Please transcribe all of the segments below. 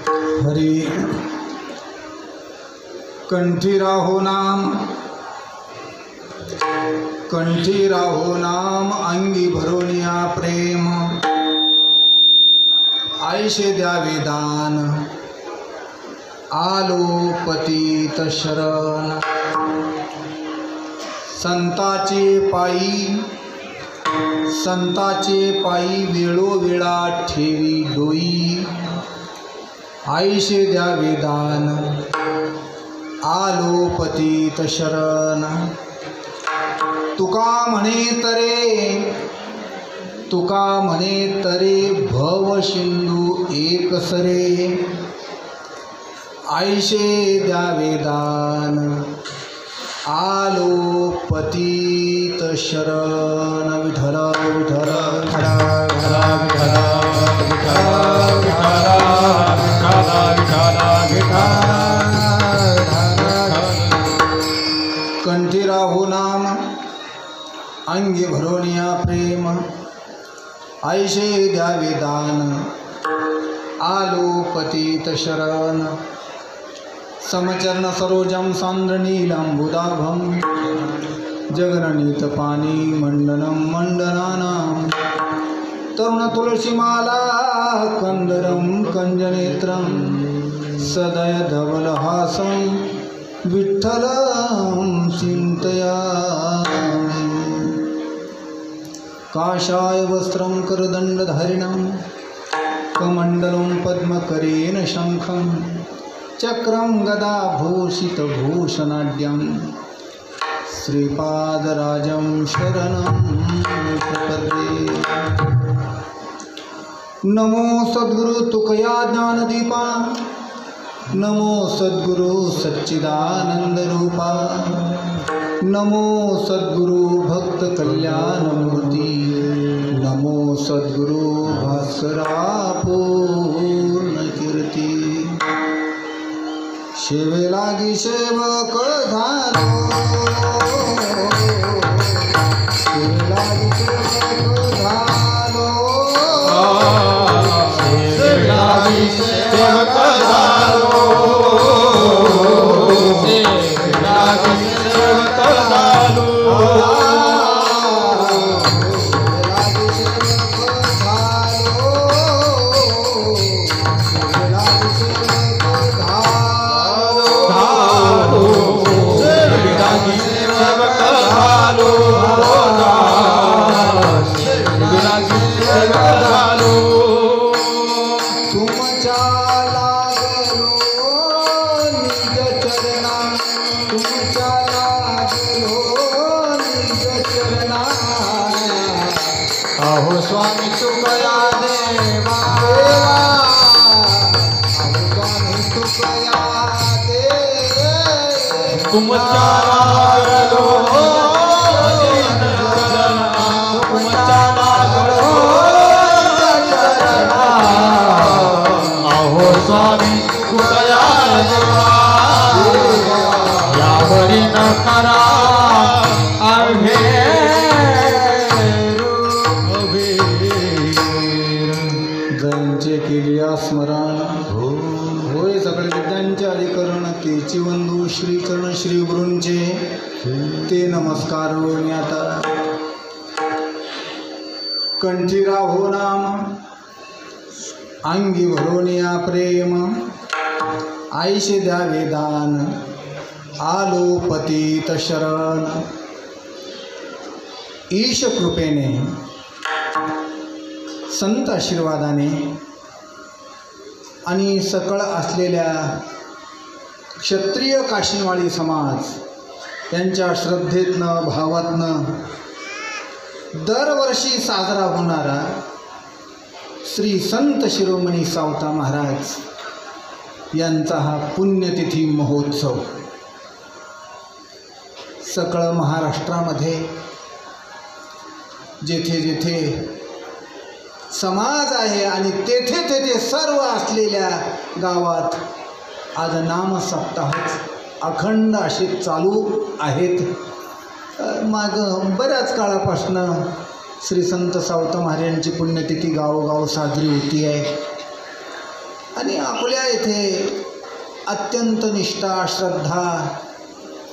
हरी कंठी राहो नाम अंगी भरोनिया प्रेम आईशे द्यावे दान आलो पतित शरण संताचे पायी वेळोवेळा ठेवी डोई आईशे द्यावे दान आलो पतित शरण तुका म्हणे तरे भव सिंधू एक सरे आईशे द्यावे दान आलो पतित शरण विठ्ठल विठ्ठल कंठी राहो नाम अंगी भरोनिया प्रेम आईशे द्यावे दान आलो पतित शरण समचरण सरोजम सांद्रनीलंबुदाभं जगननीत पानी मंडनं मंडनानां तरुण तुलसीमाला कंदरं कंजनेत्रं सदय धवलहासं विठ्ठलं चिन्तयामि काषाय वस्त्रं करदण्डधारिणं कमण्डलं पद्मकरेण शङ्खं चक्रं गदाभूषितभूषणाढ्यं श्रीपादराजं शरणं प्रपद्ये नमो सद्गुरु तुकया ज्ञानदीपा नमो सद्गुरु सच्चिदानंदरूपा नमो सद्गुरु भक्त कल्याणमूर्ती नमो सद्गुरु भास्करा पूर्णकीर्ती सेवे लागी सेवक झालो सेवे लागी सेवक झालो सेवे लागी सेवक झालो सेवे लागी सेवक झालो अहो स्वामी तुकया देवा स्वामी तुकया देवा तुमच्या लागलो तुमच्या लागलो अहो स्वामी तुकया देवा यावरी न करा आम्ही स्मरण होय सगळे विद्यांचे अधिकरण तेची बंधू श्रीचरण श्री गुरूंचे ते नमस्कार मी आता कंठी राहो नाम अंगी भरोनिया प्रेम आईशे द्यावे दान आलो पतित शरण ईश कृपेने संत आशीर्वादाने आणि सकळ असलेल्या क्षत्रिय काशीनवाडी समाज यांच्या श्रद्धेतनं भावातनं दरवर्षी साजरा होणारा श्री संत शिरोमणी सावता महाराज यांचा हा पुण्यतिथी महोत्सव सकळ महाराष्ट्रामध्ये जेथे जेथे समाज आहे आणि तेथे तेथे सर्व असलेल्या गावात आज नाम सप्ताह अखंड असे चालू आहेत. मागं बऱ्याच काळापासून श्री संत सावता महाराजांची पुण्यतिथी गावोगाव साजरी होती आहे आणि आपल्या इथे अत्यंत निष्ठा श्रद्धा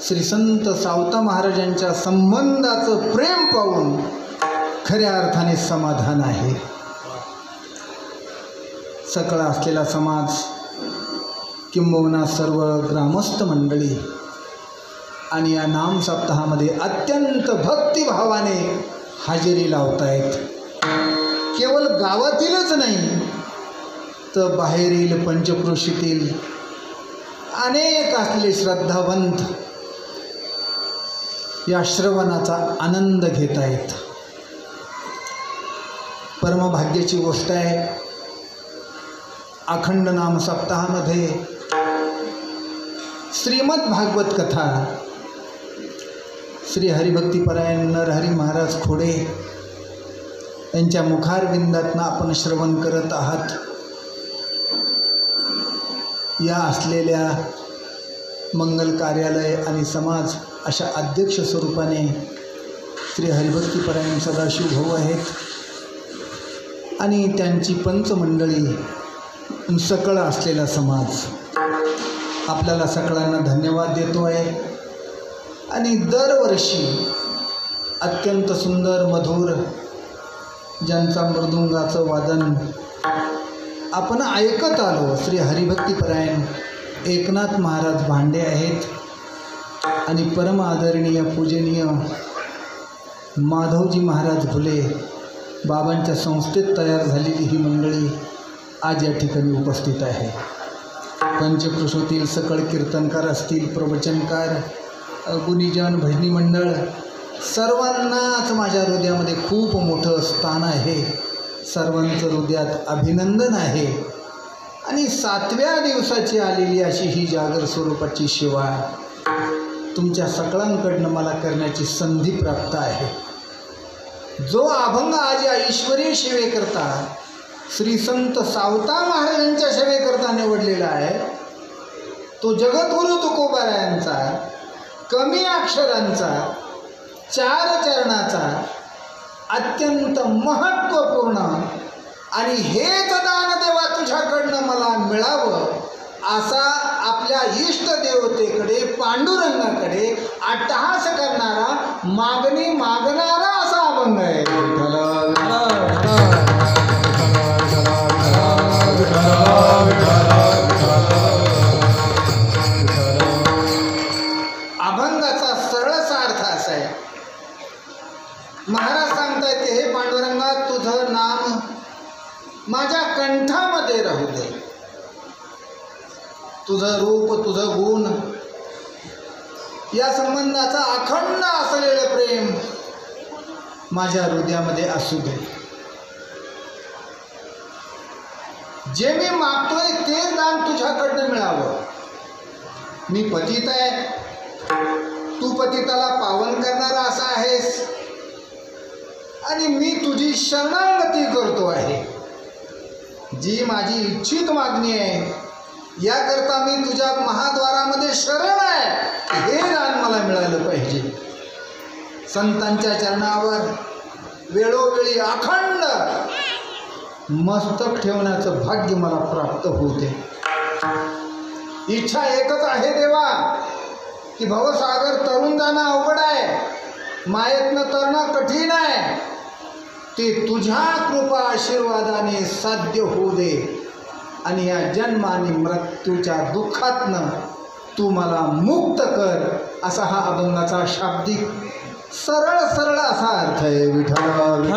श्री संत सावता महाराजांच्या संबंधाचं प्रेम पाहून खऱ्या अर्थाने समाधान आहे. सकळा असलेला समाज किंबहुना सर्व ग्रामस्थ मंडळी आणि या नाम सप्ताहामध्ये अत्यंत भक्तिभावाने हजेरी लावतायत. केवळ गावातीलच नाही तर बाहेरील पंचक्रोशीतील अनेक असलेले श्रद्धावंत या श्रवणाचा आनंद घेत आहेत. परमभाग्याची गोष्ट आहे. अखंड नाम सप्ताहामध्ये श्रीमद भागवत कथा श्री हरिभक्तीपरायण नरहरी महाराज खोडे यांच्या मुखारविंदातनं आपण श्रवण करत आहात. या असलेल्या मंगल कार्यालय आणि समाज अशा अध्यक्ष स्वरूपाने श्री हरिभक्तीपरायण सदाशिव भाऊ आहेत आणि त्यांची पंचमंडळी सकळ असलेला समाज आपल्याला सकळांना धन्यवाद देतो आहे. आणि दरवर्षी अत्यंत सुंदर मधुर ज्यांचा मृदुंगाचं वादन आपण ऐकत आलो श्री हरिभक्तीपरायण एकनाथ महाराज भांडे आहेत आणि परम आदरणीय पूजनीय माधवजी महाराज घुले बाबांच्या संस्थेत तयार झालेली ही मंडळी आज या ठिकाणी उपस्थित आहे. पंचक्रोशीतील सकळ कीर्तनकार असतील, प्रवचनकार, गुणीजन, भजनी मंडळ सर्वांनाच माझ्या हृदयामध्ये खूप मोठं स्थान आहे. सर्वांचं हृदयात अभिनंदन आहे. आणि 7व्या दिवसाची आलेली अशी ही जागर स्वरूपाची सेवा तुमच्या सकळांकडनं मला करण्याची संधी प्राप्त आहे. जो अभंग आज या ईश्वरीय सेवेकरता श्री संत सावता महाराजांच्या सेवेकरता निवडलेला आहे तो जगद्गुरु तुकोबारायांचा कमी अक्षरांचा 4 चरणाचा अत्यंत महत्त्वपूर्ण आणि हेच दान देवा तुझ्याकडनं मला मिळावं असा आपल्या इष्टदेवतेकडे पांडुरंगाकडे अट्टहास करणारा मागणी मागणारा असा अभंग आहे. अभंगाचा सरळ अर्थ असा आहे. महाराज सांगतायत हे पांडुरंगा तुझं नाम माझ्या कंठामध्ये राहू दे. तुझं रूप तुझं गुण या संबंधाचा अखंड असलेलं प्रेम माझ्या हृदयामध्ये असू दे. जे मी मागतोय तेच दान तुझ्याकडनं मिळावं. मी पतित आहे, तू पतिताला पावन करणारा असा आहेस आणि मी तुझी शरणागती करतो आहे. जी माझी इच्छित मागणी आहे याकरता मी तुझ्या महाद्वारामध्ये शरण आहे. हे दान मला मिळालं पाहिजे. संतांच्या चरणावर वेळोवेळी अखंड मस्तक ठेवण्याचं भाग्य मला प्राप्त होते. इच्छा एकच आहे देवा की भवसागर तरुण जाणं अवघड आहे, मायेतनं तरणं कठीण आहे. ते तुझ्या कृपा आशीर्वादाने साध्य होऊ दे आणि या जन्म आणि मृत्यूच्या दुःखातनं तू मला मुक्त कर असा हा अभंगाचा शाब्दिक सरळ सरळ असा अर्थ आहे. विठ्ठल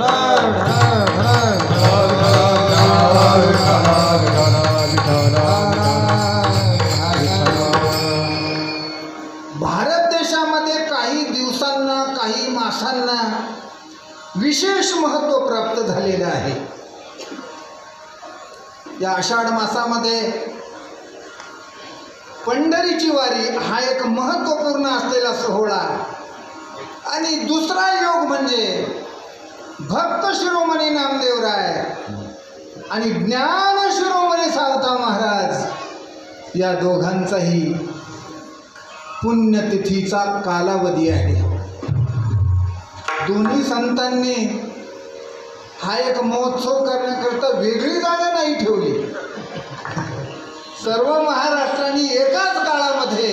भारत देशामध्ये काही दिवसांना काही मासांना विशेष महत्त्व प्राप्त झालेलं आहे. या आषाढ मासामध्ये पंढरीची वारी हा एक महत्त्वपूर्ण असलेला सोहळा आणि दुसरा योग म्हणजे भक्त शिरोमणी नामदेवराय आणि ज्ञान शिरोमणी सावता महाराज या दोघांचाही पुण्यतिथीचा कालावधी आहे. दोन्ही संतांनी हा एक महोत्सव करण्याकरता वेगळी जागा नाही ठेवली. सर्व महाराष्ट्राने एकाच काळामध्ये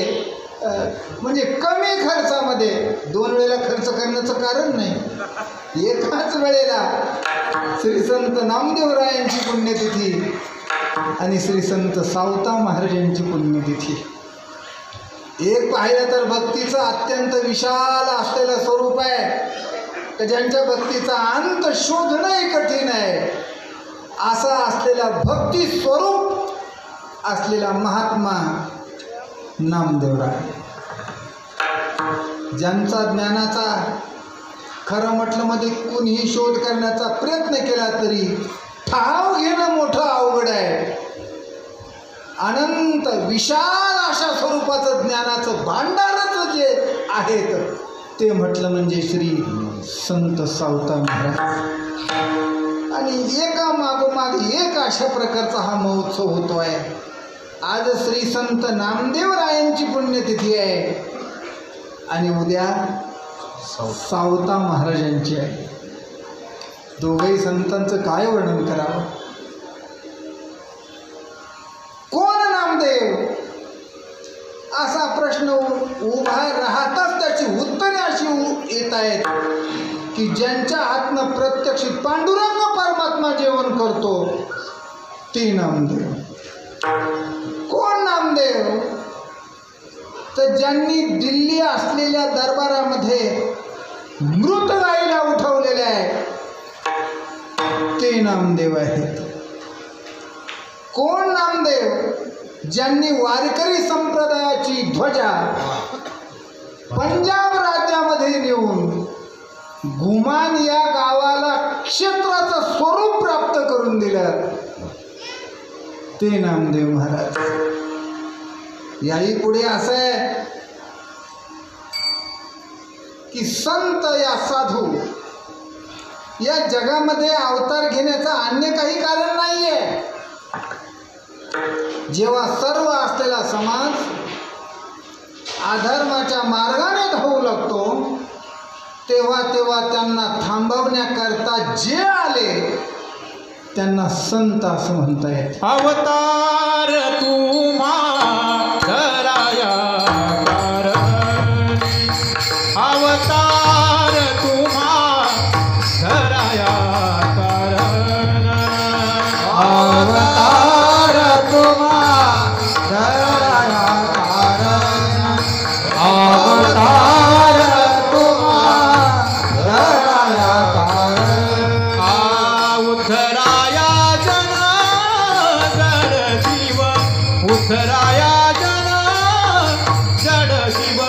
म्हणजे कमी खर्चामध्ये 2 वेळेला खर्च करण्याचं कारण नाही, एकाच वेळेला श्री संत नामदेवरायांची पुण्यतिथी आणि श्री संत सावता महाराजांची पुण्यतिथी. एक पाहिलं तर भक्तीचं अत्यंत विशाल असलेलं स्वरूप आहे, तर ज्यांच्या भक्तीचा अंत शोधणंही कठीण आहे, असा असलेला भक्ती स्वरूप असलेला महात्मा नामदेवराय, ज्यांचा ज्ञानाचा खरं म्हटलं मध्ये कुणीही शोध करण्याचा प्रयत्न केला तरी ठाव घेणं मोठं अवघड आहे. अनंत विशाल अशा स्वरूपाचं ज्ञानाचं भांडारच जे आहेत ते म्हटलं म्हणजे श्री संत सावता महाराज. आणि एका मागोमाग एक अशा प्रकारचा हा महोत्सव होतो आहे. आज श्री संत नामदेवरायांची पुण्यतिथी आहे आणि उद्या सावता महाराजांची आहे. दोघंही संतांचं काय वर्णन करावं. कोण नामदेव असा प्रश्न उभा राहताच त्याची उत्तरे अशी येत आहेत की ज्यांच्या हातनं प्रत्यक्ष पांडुरंग परमात्मा जेवण करतो ते नामदेव. कोण नामदेव? तर ज्यांनी दिल्ली असलेल्या दरबारामध्ये मृत गाईला उठवलेले आहे ते नामदेव आहेत. कोण नामदेव? ज्यांनी वारकरी संप्रदायाची ध्वजा पंजाब राज्यामध्ये नेऊन गुमान या गावाला क्षेत्राचं स्वरूप प्राप्त करून दिलं ते नामदेव महाराज. याही पुढे असं आहे की संत या साधू या जगामध्ये अवतार घेण्याचं अन्य काही कारण नाही आहे. जेव्हा सर्व असलेला समाज अधर्माच्या मार्गाने धावू लागतो तेव्हा तेव्हा त्यांना थांबवण्याकरता जे आले त्यांना संत असं म्हणता येत. अवतार तुम्हा धराया कारण, अवतार तुम्हा धराया कारण, अवतार तुम्हा धराया कारण, अवतार तुम्हा धराया कारण. उद्धराया जन जड जीव, उद्धराया जन जड जीव,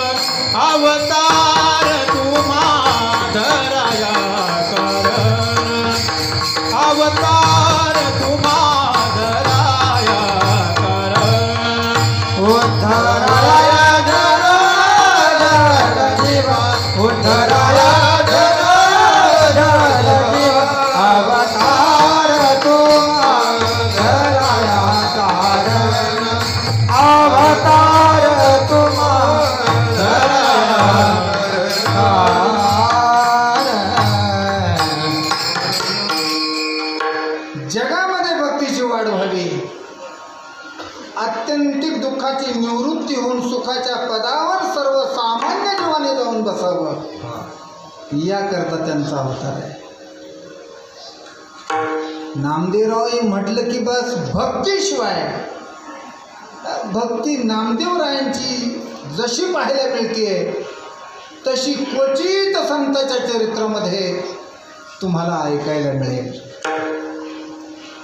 अवतार तुम्हा धराया कारण, अवतार तुम्हा धराया कारण. उद्धराया जन जड जीव, उद्धराया जन जड जीव, अवतार तुम्हा धराया कारण, अवतार तुम्हा धराया कारण. जगामध्ये भक्तीची वाढ व्हावी, आत्यंतिक दुःखाची निवृत्ती होऊन सुखाच्या पदावर सर्वसामान्य जीवाने जाऊन बसावं याकरता त्यांचा अवतार आहे. नामदेवराव म्हटलं की बस भक्तीशिवाय भक्ती नामदेवरायांची जशी पाहायला मिळते तशी क्वचित संतांच्या चरित्रामध्ये तुम्हाला ऐकायला मिळेल.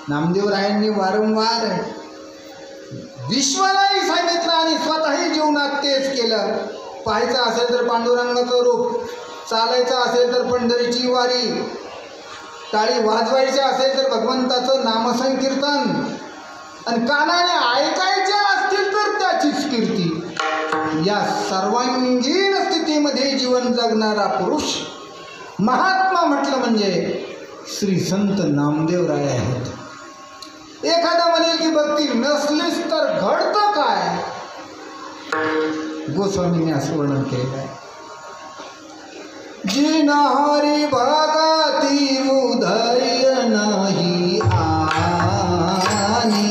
नामदेवरायांनी वारंवार विश्वालाही सांगितलं आणि स्वतःही जीवनात तेच केलं. पाहायचं असेल तर पांडुरंगाचं रूप, चालायचं असेल तर पंढरीची वारी, टाळी वाजवायची असेल तर भगवंताचं नामसंकीर्तन, आणि कानाने ऐकायचे असतील तर त्याचीच कीर्ती. या सर्वांगीण स्थितीमध्ये जीवन जगणारा पुरुष महात्मा म्हटलं म्हणजे श्री संत नामदेवराय आहेत. एखादा म्हणेल की भक्ती नसलीच तर घडतं काय? गोस्वामीने असं वर्णन केलेलं आहे. जिन हरी भगती उदय नाही आनी,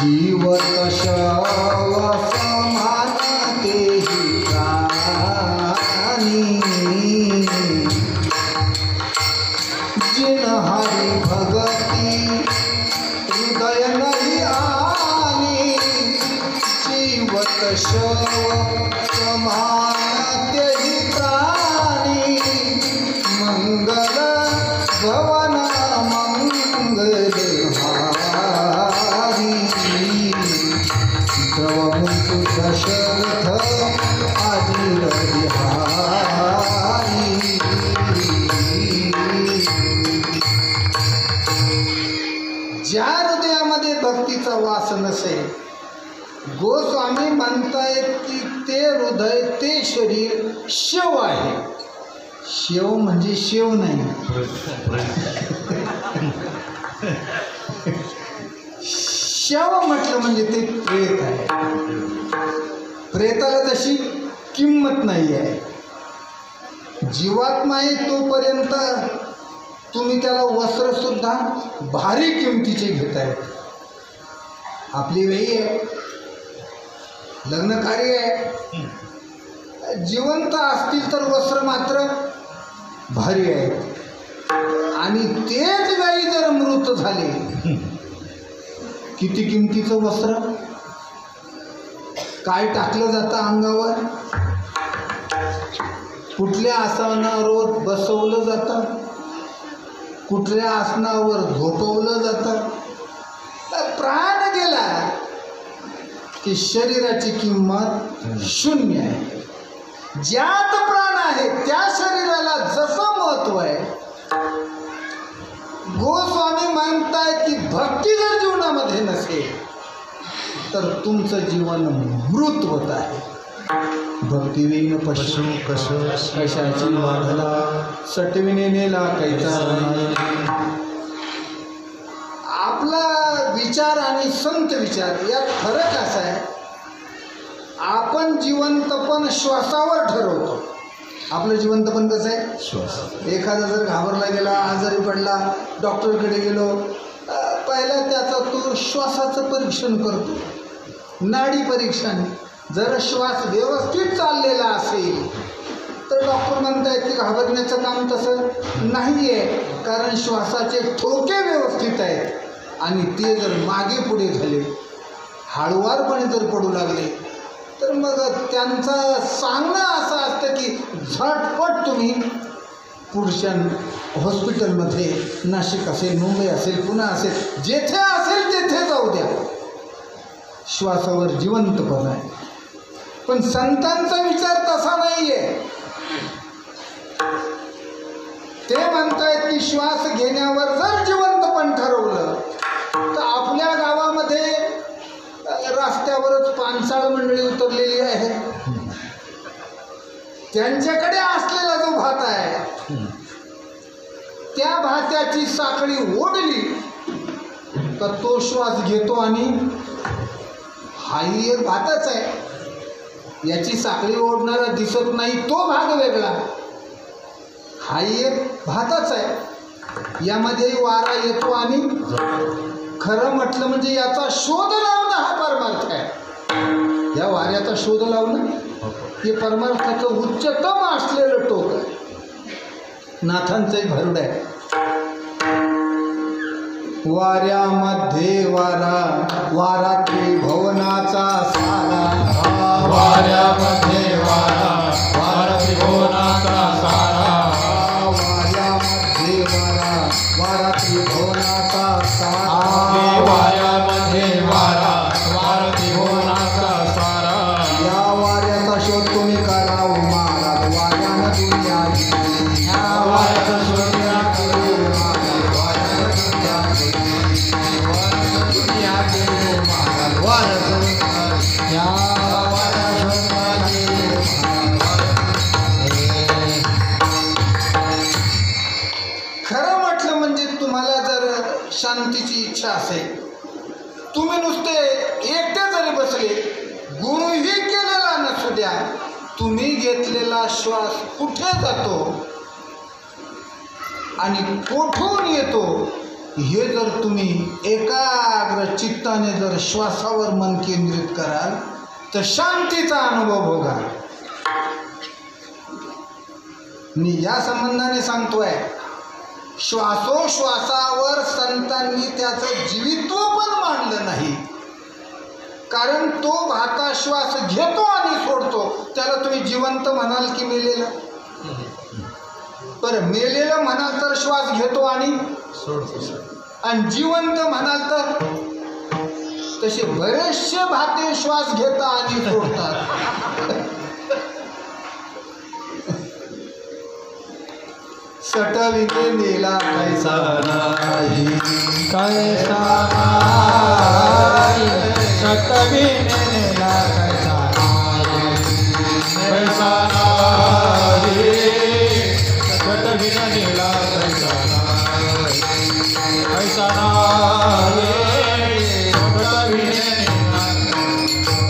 जीवत शव समान तेही प्राणी जिन हरी भगती हृदय नाही आनी जीवत शव समान तेही प्राणी मंगल भवन मंगलहारी द्रवमुंतु दशरथ आदिर बिहारी ज्या हृदयामध्ये भक्तीचा वास नसेल गोस्वामी म्हणतायत की ते हृदय ते शरीर शिव आहे. शिव म्हणजे शिव नाही, शव म्हटलं म्हणजे ते प्रेत आहे. प्रेताला तशी किंमत नाही आहे. जीवात्मा आहे तोपर्यंत तुम्ही त्याला वस्त्रसुद्धा भारी किमतीचे घेताय. आपली वेळी आहे, लग्न कार्य आहे, जिवंत असतील तर वस्त्र मात्र भारी आहे. आणि तेच गाई जर मृत झाले, किती किमतीचं वस्त्र, काय टाकलं जातं अंगावर, कुठल्या आसनावर बसवलं जातं, कुठल्या आसनावर झोपवलं जातं. प्राण गेला की शरीराची किंमत शून्य आहे. ज्यात प्राण आहे त्या शरीराला जसं महत्व आहे. गोस्वामी म्हणतायत की भक्ती जर जीवनामध्ये नसेल तर तुमचं जीवन मृत होत आहे. भक्तिविन पशु कशाची वाढला सटविने नेला कैचा. आपला विचार आणि संत विचार यात फरक असा आहे, आपण जिवंतपण श्वासावर ठरवतो. आपलं जिवंतपण कसं आहे, श्वास. एखादा जर घाबरला गेला, आजारी पडला, डॉक्टरकडे गेलो, पहिला त्याचा तो श्वासाचं परीक्षण करतो, नाडी परीक्षण. जर श्वास व्यवस्थित चाललेला असेल तर डॉक्टर म्हणतायत की घाबरण्याचं काम तसं नाही आहे, कारण श्वासाचे ठोके व्यवस्थित आहेत. आणि ते जर मागे पुढे झाले, हळुवारपणे जर पडू लागले तर मग त्यांचं सांगणं असं असतं की झटपट तुम्ही पुढच्या हॉस्पिटलमध्ये, नाशिक असेल, मुंबई असेल, पुणे असेल, जेथे असेल तेथे जाऊ द्या. श्वासावर जिवंतपण आहे. पण संतांचा विचार तसा नाही आहे. ते म्हणतायत की श्वास घेण्यावर जर जिवंतपण ठरवलं तर आपल्या गावामध्ये रस्त्यावरच पानसाळ मंडळी उतरलेली आहे. त्यांच्याकडे असलेला जो भात आहे त्या भात्याची साखळी ओढली तर तो श्वास घेतो आणि हाही एक भातच आहे. याची साखळी ओढणारा दिसत नाही तो भाग वेगळा, हाही एक भातच आहे. यामध्ये वारा येतो आणि खरं म्हटलं म्हणजे याचा शोध लावणं हा परमार्थ आहे. या वाऱ्याचा शोध लावणं हे परमार्थाचं उच्चतम असलेलं टोक आहे. नाथांचंही भरुड आहे. वाऱ्यामध्ये वारा, वारा त्रिभुवनाचा सारा. वाऱ्यामध्ये वारा, वारा त्रिभुवनाचा सारा. वाऱ्यामध्ये वारा, वारा त्रिभुवनाचा सारा. वाऱ्यामध्ये वारा, वारा त्रिभुवनाचा सारा. या वाऱ्याचा शोध तुम्ही करावं महाराज, वाऱ्यानं दुनिया. या वाऱ्याचा शोध खरं म्हटलं म्हणजे तुम्हाला जर शांतीची इच्छा असेल, तुम्ही नुसते एकटे जरी बसले, गुरुही केलेला नसू द्या, तुम्ही घेतलेला श्वास कुठे जातो आणि कुठून येतो हे जर तुम्ही एकाग्र एकाग्र चित्ताने जर श्वासावर मन केंद्रित कराल तर शांतीचा अनुभव भोगा. मी या संबंधाने सांगतोय, श्वासोश्वासावर संतांनी त्याचं जीवित्व पण मांडलं नाही. कारण तो वाहता श्वास घेतो आणि सोडतो, त्याला तुम्ही जिवंत म्हणाल की मेलेलं? बरं, मेलेलं म्हणाल तर श्वास घेतो आणि सोडतो, आणि जिवंत म्हणाल तर तसे बरेचसे भाते श्वास घेतात आणि सोडतात. सटविने नेला कैसा नाही, कैसा नाही, सटविने नेला कैसा नाही, कैसा नाही, सटविने नेला कैसा नाही, कैसा नाही, सटविने नेला.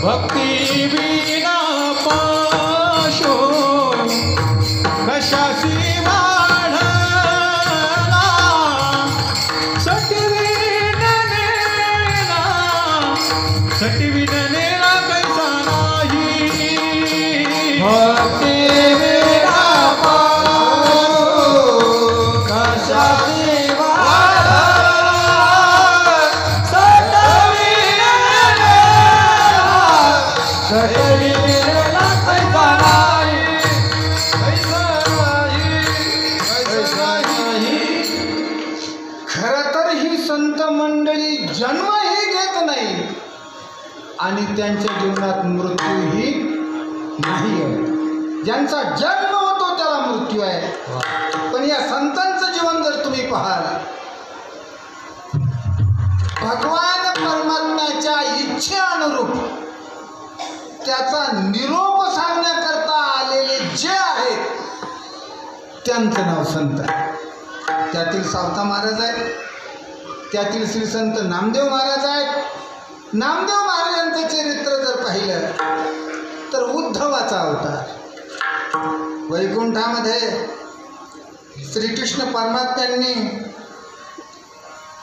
भक्ती विना पाशो कशासी जन्मही घेत नाही आणि त्यांच्या जीवनात मृत्यूही नाही आहे. ज्यांचा जन्म होतो त्याला मृत्यू आहे. पण या संतांचं जीवन जर तुम्ही पाहाल, भगवान परमात्म्याच्या इच्छेअनुरूप त्याचा निरोप सांगण्याकरता आलेले जे आहेत त्यांचं नाव संत आहे. त्यातील सावता महाराज आहेत, त्यातील श्री संत नामदेव महाराज आहेत. नामदेव महाराजांचं चरित्र जर पाहिलं तर उद्धवाचा अवतार. वैकुंठामध्ये श्रीकृष्ण परमात्म्यांनी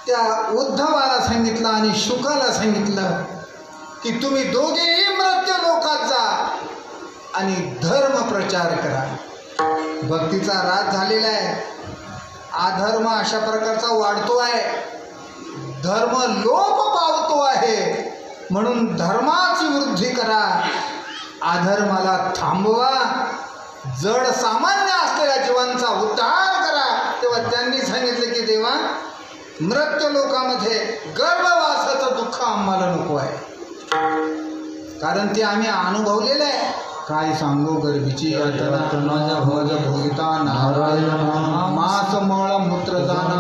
त्या उद्धवाला सांगितलं आणि शुकाला सांगितलं की तुम्ही दोघेही मृत्यू लोकात जा आणि धर्म प्रचार करा. भक्तीचा राज झालेला आहे, अधर्म अशा प्रकारचा वाढतो आहे, धर्म लोप पावतो आहे. म्हणून धर्माची वृद्धी करा, अधर्माला थांबवा, जड सामान्य असलेल्या जीवांचा उद्धार करा. तेव्हा त्यांनी सांगितलं की देवा, मृत्यू लोकामध्ये गर्भवासाचं दुःख आम्हाला नको आहे, कारण ते आम्ही अनुभवलेलं आहे. काय सांगू गर्भीची यातना भोगिता नारायण मास मळ मूत्र जाना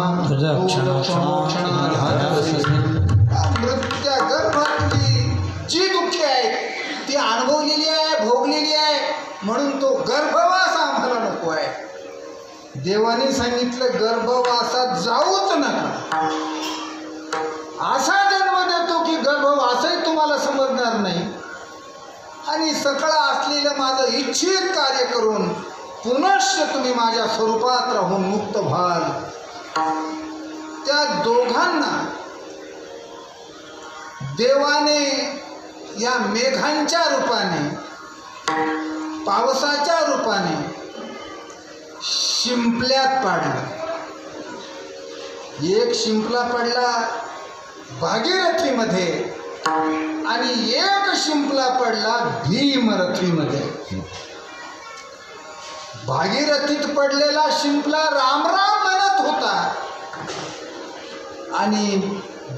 मृत्या गर्भातली जी दुःखी आहेत ती अनुभवलेली आहे, भोगलेली आहे. म्हणून तो गर्भवास आम्हाला नको आहे. देवाने सांगितलं गर्भवासात जाऊच नका. असा जन्म देतो की गर्भवासही तुम्हाला समजणार नाही आणि सगळं असलेलं माझं इच्छित कार्य करून पुनश्च तुम्ही माझ्या स्वरूपात राहून मुक्त व्हाल. त्या दोघांना देवाने या मेघांच्या रूपाने, पावसाच्या रूपाने शिंपल्यात पाडलं. एक शिंपला पडला भागीरथीमध्ये आणि एक शिंपला पडला भीमरथीमध्ये. भागीरथीत पडलेला शिंपला राम राम म्हणत होता आणि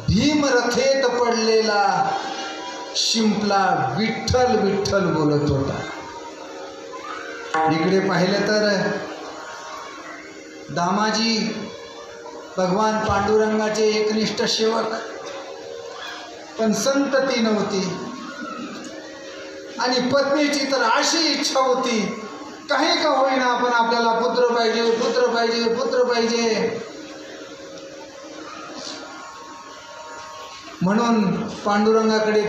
भीमरथेत पडलेला शिंपला विठ्ठल विठ्ठल बोलत होता. इकडे पाहिलं तर दामाजी भगवान पांडुरंगाचे एकनिष्ठ सेवक, पण संतती नव्हती आणि पत्नीची तर अशी इच्छा होती काही का होईना पण आपल्याला पुत्र पाहिजे, पुत्र पाहिजे, पुत्र पाहिजे. म्हणून पांडुरंगाकडे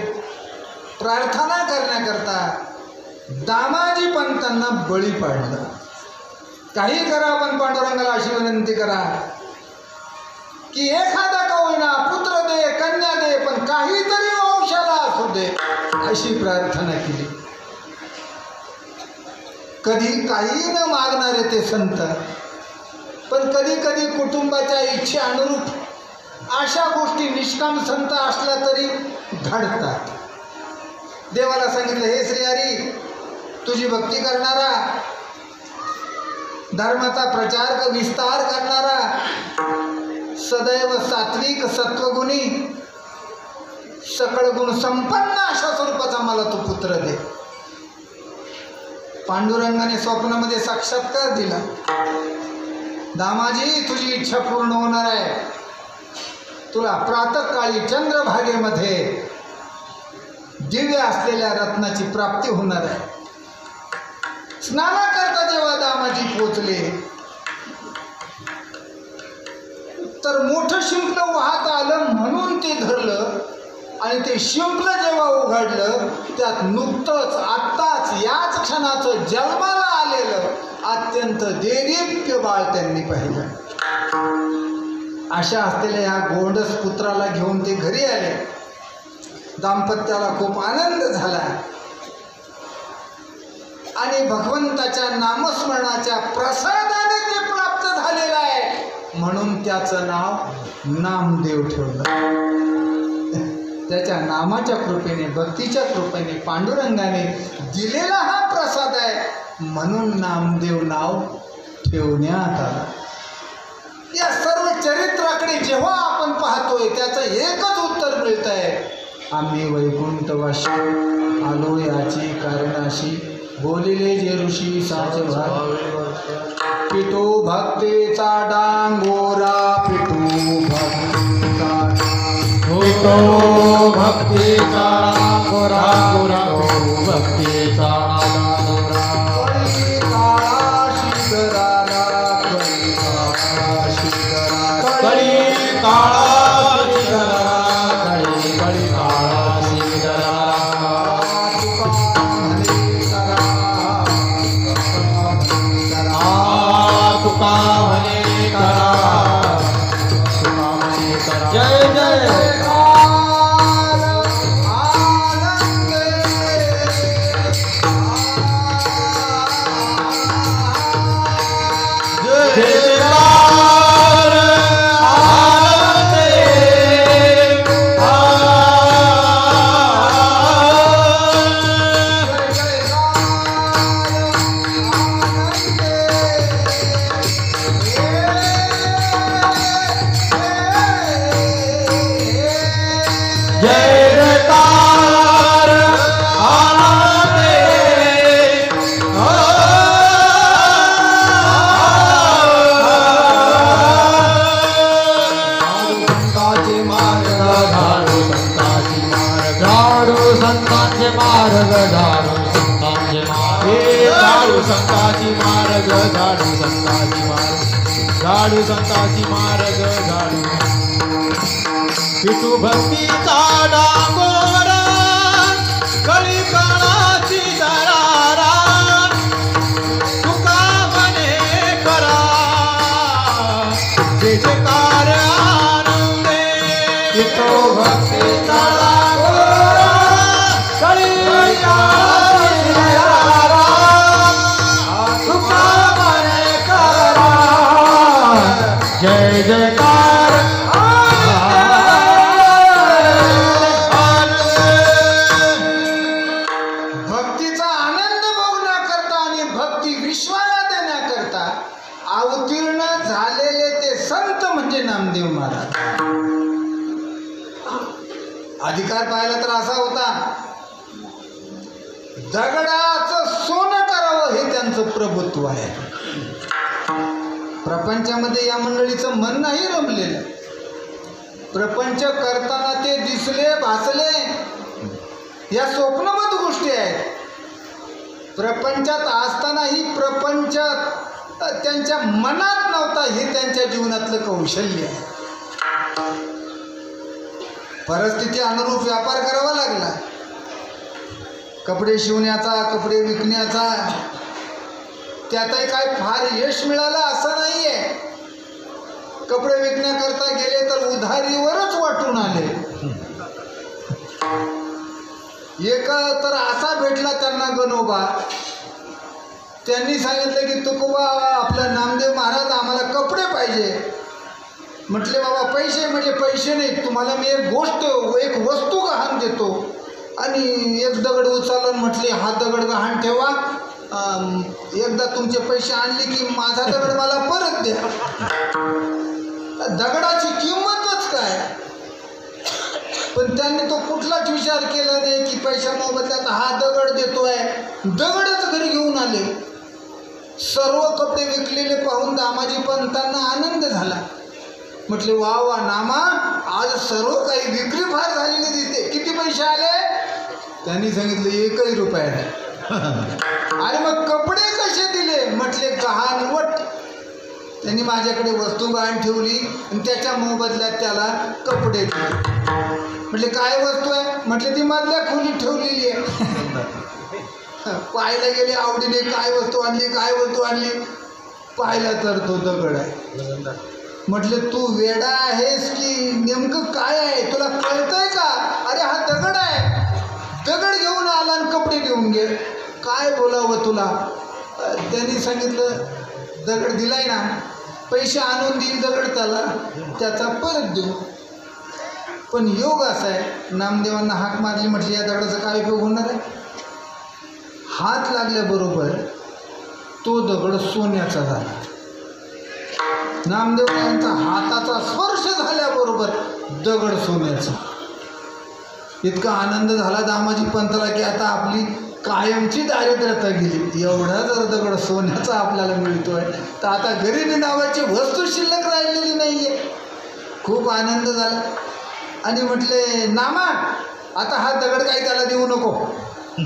प्रार्थना करण्याकरता दामाजी पंतांना बळी पाडलं. काही करा पण पांडुरंगाला अशी विनंती करा की एखादा का होईना पुत्र दे, कन्या दे, पण अशी प्रार्थना केली. कधी काही न मागणारे ते संत, पण कधी कधी कुटुंबाच्या इच्छेअनुरूप अशा गोष्टी निष्काम संत असल्या तरी घडतात. देवाला सांगितलं, हे श्रीहरी, तुझी भक्ती करणारा, धर्माचा प्रचार विस्तार करणारा, सदैव सात्विक सत्वगुणी सकळ गुण संपन्न अशा स्वरूपाचा मला तू पुत्र दे. पांडुरंगाने स्वप्नामध्ये साक्षात्कार दिला, दामाजी तुझी इच्छा पूर्ण होणार आहे. तुला प्रातःकाळी चंद्रभागेमध्ये दिव्य असलेल्या रत्नाची प्राप्ती होणार आहे. स्नानाकरता जेव्हा दामाजी पोचले तर मोठं शिंपलं वाहत आलं म्हणून ते धरलं, आणि ते शिंपलं जेव्हा उघडलं त्यात नुकतंच आत्ताच याच क्षणाचं जन्माला आलेलं अत्यंत देदीप्य बाळ त्यांनी पाहिलं. अशा असलेल्या या गोंडस पुत्राला घेऊन ते घरी आले. दाम्पत्याला खूप आनंद झाला आणि भगवंताच्या नामस्मरणाच्या प्रसादाने ते प्राप्त झालेलं आहे म्हणून त्याचं नाव नामदेव ठेवलं. त्याच्या नामाच्या कृपेने, भक्तीच्या कृपेने, पांडुरंगाने दिलेला हा प्रसाद आहे म्हणून नामदेव नाव ठेवण्यात आलं. या सर्व चरित्राकडे जेव्हा आपण पाहतोय त्याचं एकच उत्तर मिळत आहे, आम्ही वैकुंठवाशी आलो याची कारणाशी, बोलिले जे ऋषी साचभाग. पितो भक्तीचा डांगोरा, पितो भक्तीचा गोरा गोरा, भक्तीचा झाडू संताची मार्ग झाडू. पितू भक्तीचा डांगोरा, कळी काळाची दरारा, तुका म्हणे करा जे जे कार्य आनंदे. पितू भक्तीचा डांगोरा, कळी काळाची दरारा, तुका म्हणे करा जय जयकार. भक्तीचा आनंद भोगण्याकरता आणि भक्ती विश्वाला देण्याकरता अवतीर्ण झालेले ते संत म्हणजे नामदेव महाराज. अधिकार पाहिला तर असा होता, दगडाचं सोनं करावं हे त्यांचं प्रभुत्व आहे. प्रपंचामध्ये या मंडळीचं मन नाही रमलेलं. प्रपंच करताना ते दिसले भासले या स्वप्नवत गोष्टी आहेत. प्रपंचात असतानाही प्रपंच त्यांच्या मनात नव्हता हे त्यांच्या जीवनातलं कौशल्य आहे. परिस्थिती अनुरूप व्यापार करावा लागला. कपडे शिवण्याचा, कपडे विकण्याचा, त्यातही काय फार यश मिळालं असं नाही आहे. कपडे विकण्याकरता गेले तर उधारीवरच वाटून आले. एक तर असा भेटला त्यांना गणोबा, त्यांनी सांगितलं की तुकोबा आपलं नामदेव महाराज आम्हाला कपडे पाहिजे. म्हटले बाबा पैसे म्हणजे पैसे नाहीत, तुम्हाला मी एक गोष्ट एक वस्तू गहाण देतो. आणि एक दगड उचलून म्हटले हा दगड गहाण ठेवा, एकदा तुमचे पैसे आणले की माझा दगड मला परत द्या. दगडाची किंमतच काय. पण त्यांनी तो कुठलाच विचार केला नाही की पैशा मोबदल्यात हा दगड देतोय. दगडच घरी घेऊन आले. सर्व कपडे विकलेले पाहून दामाजी पंतांना आनंद झाला. म्हटले वा वा नामा, आज सर्व काही विक्री फार झालेली दिसते. किती पैसे आले? त्यांनी सांगितलं 1 रुपया नाही. आणि मग कपडे कसे दिले? म्हटले गहाणवट. त्यांनी माझ्याकडे वस्तू गहाण ठेवली आणि त्याच्या मोबदल्यात त्याला कपडे दिले. म्हटले काय वस्तू आहे? म्हटले ती मधल्या खोलीत ठेवलेली आहे. पाहायला गेले आवडीने, काय वस्तू आणली काय वस्तू आणली. पाहिला तर तो दगड आहे. म्हटले तू वेडा आहेस की नेमकं काय आहे, तुला कळतंय का? अरे हा दगड आहे. दगड घेऊन आला आणि कपडे घेऊन गे. काय बोलावं तुला. त्यांनी सांगितलं दगड दिलाय ना, पैसे आणून देईल दगड त्याला, त्याचा परत देऊ. पण योग असा आहे, नामदेवांना हाक मारली. म्हटली या दगडाचा काय उपयोग होणार आहे? हात लागल्याबरोबर तो दगड सोन्याचा झाला. नामदेव यांचा हाताचा स्पर्श झाल्याबरोबर दगड सोन्याचा. इतका आनंद झाला दामाजी पंताला की आता आपली कायमची दारिद्र्यता गेली. एवढा जर दगड सोन्याचा आपल्याला मिळतोय तर आता गरिबी नावाची वस्तू शिल्लक राहिलेली नाही आहे. खूप आनंद झाला. आणि म्हटले नामा आता हा दगड काही त्याला देऊ नको,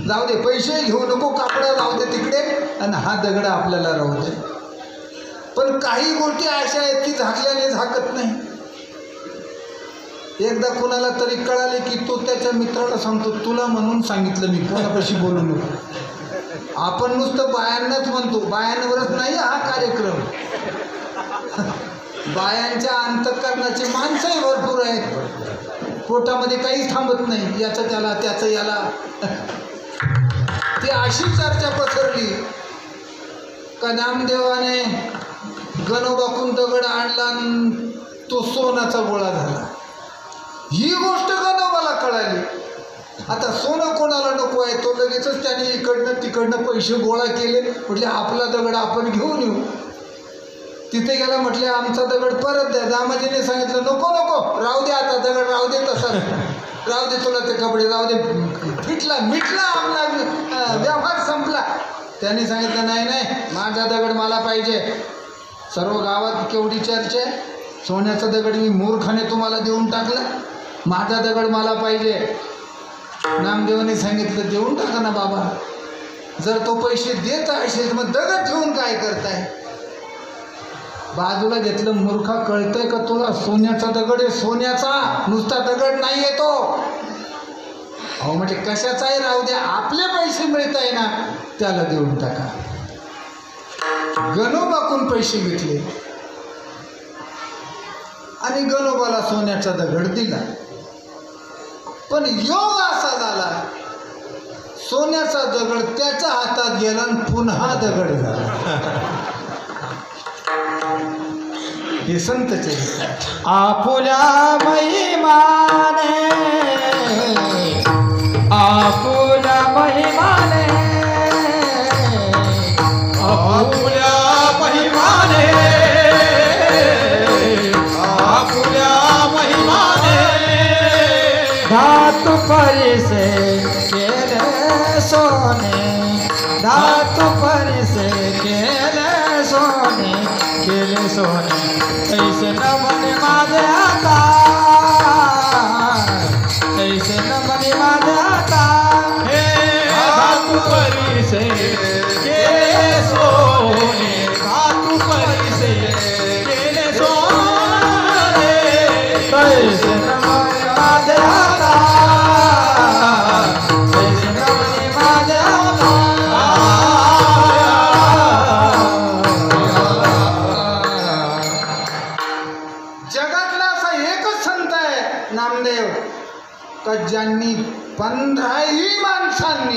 जाऊ दे, पैसे घेऊ नको, कापडं राहू दे तिकडे आणि हा दगड आपल्याला राहू दे. पण काही गोष्टी अशा आहेत की झाकल्याने झाकत नाही. एकदा कुणाला तरी कळाले की तो त्याच्या मित्राला सांगतो तुला म्हणून सांगितलं मी, कोणापाशी बोलू नको. आपण नुसतं बायांनाच म्हणतो, बायांवरच नाही हा कार्यक्रम. बायांच्या अंतःकरणाची माणसंही भरपूर आहेत. पोटामध्ये काहीच थांबत नाही, याचं त्याला त्याचं याला. ती अशी चर्चा पसरली का नामदेवाने गणोबाकून दगड आणला आणि तो सोनाचा गोळा झाला. ही गोष्ट गणोबाला कळाली. आता सोनं कोणाला नको आहे, तो लगेचच त्याने इकडनं तिकडनं पैसे गोळा केले. म्हटले आपला दगड आपण घेऊन येऊ. तिथे गेला, म्हटले आमचा दगड परत द्या. दामाजीने सांगितलं नको नको, राहू दे, आता दगड राहू दे तसाच, राहू दे, तुला ते कपडे राहू दे. फिटला मिटला आपला व्यवहार संपला. त्यांनी सांगितलं नाही नाही, माझा दगड मला पाहिजे. सर्व गावात केवढी चर्चा आहे, सोन्याचा दगड मी मूर्खाने तुम्हाला देऊन टाकला, माझा दगड मला पाहिजे. नामदेवाने सांगितलं देऊन टाका ना बाबा, जर तो पैसे देत असेल मग दगड ठेवून काय करताय. बाजूला घेतलं. मूर्खा कळतंय का तुला, सोन्याचा दगड आहे, सोन्याचा, नुसता दगड नाही आहे तो. अहो म्हणजे कशाचाही राहू द्या, आपले पैसे मिळत आहे ना, त्याला देऊन टाका. गणोबाकून पैसे घेतले आणि गणोबाला सोन्याचा दगड दिला. पण योग असा झाला, सोन्याचा दगड त्याच्या हातात गेला आणि पुन्हा दगड झाला. हे संत चरित्र. आपुल्या महिमाने, आपुल्या महिमाने, आपुल्या महिमाने, आपुल्या महिमाने, धातु परिसे केले सोने, धातु परिसे केले सोने, केले सोने, ऐसे न म्हणे माझे आता, ऐसे न म्हणे माझे आता, हे धातु परिसे केले सोने, धातु परिसे केले सोने, ऐसे न म्हणे माझे आता, ऐसे न म्हणे माझे आता. जगातला का ज्यांनी 15ही माणसांनी